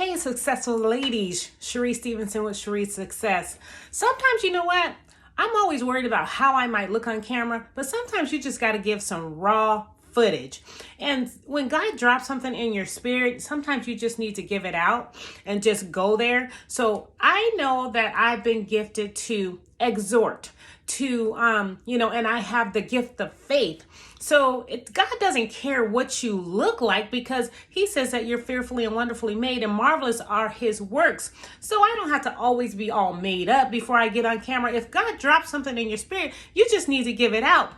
Hey, successful ladies. Sherrea Stevenson with Sherrea Success. Sometimes, you know what? I'm always worried about how I might look on camera, but sometimes you just got to give some raw footage. And when God drops something in your spirit, sometimes you just need to give it out and just go there. So I know that I've been gifted to exhort, to, and I have the gift of faith. So God doesn't care what you look like, because he says that you're fearfully and wonderfully made and marvelous are his works. So I don't have to always be all made up before I get on camera. If God drops something in your spirit, you just need to give it out.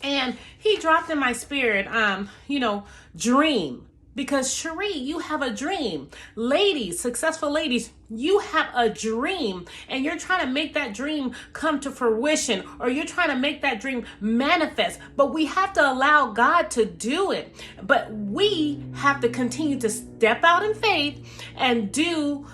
And he dropped in my spirit, dream. Because Sherrea, you have a dream. Ladies, successful ladies, you have a dream, and you're trying to make that dream come to fruition, or you're trying to make that dream manifest. But we have to allow God to do it. But we have to continue to step out in faith and do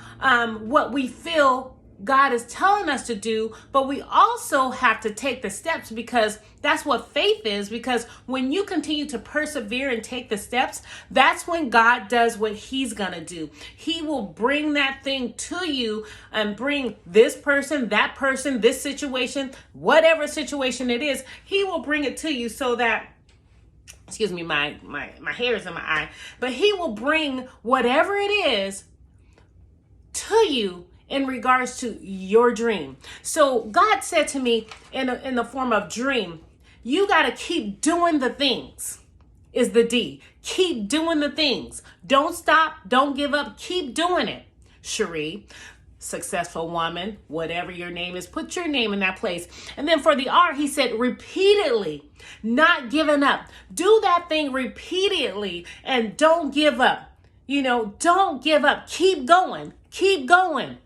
what we feel God is telling us to do, but we also have to take the steps, because that's what faith is. Because when you continue to persevere and take the steps, that's when God does what he's going to do. He will bring that thing to you and bring this person, that person, this situation, whatever situation it is, he will bring it to you so that, excuse me, my hair is in my eye, but he will bring whatever it is to you in regards to your dream. So God said to me in the form of dream, you got to keep doing the things is the D. Keep doing the things. Don't stop. Don't give up. Keep doing it. Sherrea, successful woman, whatever your name is, put your name in that place. And then for the R, he said repeatedly, not giving up. Do that thing repeatedly and don't give up. Don't give up. Keep going. Keep going.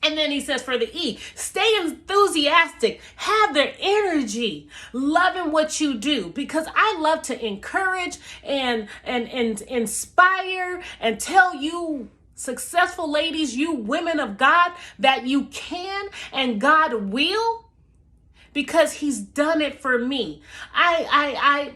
And then he says for the E, stay enthusiastic, have their energy, loving what you do, because I love to encourage and inspire and tell you successful ladies, you women of God, that you can and God will, because he's done it for me. I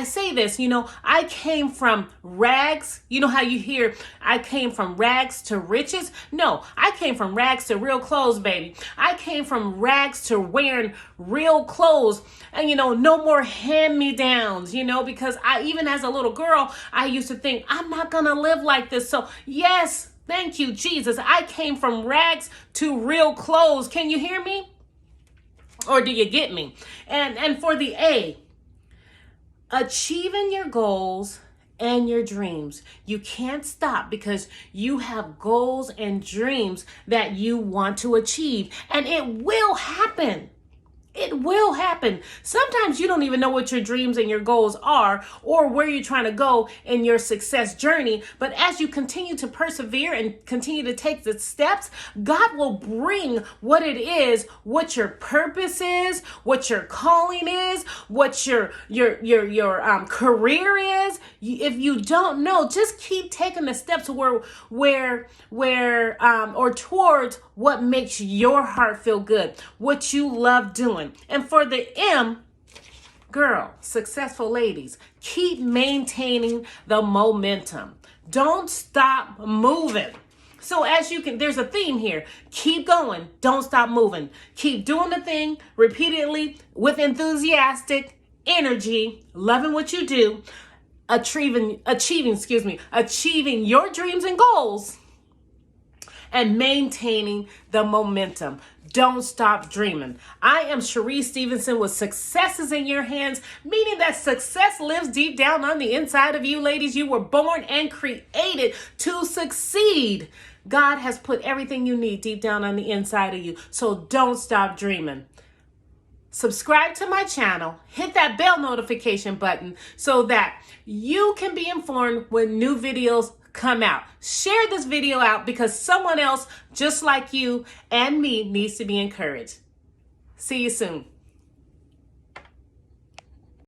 say this, I came from rags. You know how you hear, I came from rags to riches? No, I came from rags to real clothes, baby. I came from rags to wearing real clothes and, no more hand-me-downs, because even as a little girl, I used to think, I'm not going to live like this. So yes, thank you, Jesus. I came from rags to real clothes. Can you hear me? Or do you get me? And for the A, achieving your goals and your dreams. You can't stop, because you have goals and dreams that you want to achieve, and it will happen. It will happen. Sometimes you don't even know what your dreams and your goals are, or where you're trying to go in your success journey. But as you continue to persevere and continue to take the steps, God will bring what it is, what your purpose is, what your calling is, what your career is. If you don't know, just keep taking the steps or towards what makes your heart feel good, what you love doing. And for the M, girl, successful ladies, keep maintaining the momentum. Don't stop moving. So there's a theme here. Keep going. Don't stop moving. Keep doing the thing repeatedly with enthusiastic energy, loving what you do, achieving your dreams and goals, and maintaining the momentum. Don't stop dreaming. I am Sherrea Stevenson with Successes in Your Hands, meaning that success lives deep down on the inside of you, ladies. You were born and created to succeed. God has put everything you need deep down on the inside of you. So don't stop dreaming. Subscribe to my channel, hit that bell notification button so that you can be informed when new videos come out. Share this video out, because someone else just like you and me needs to be encouraged. See you soon.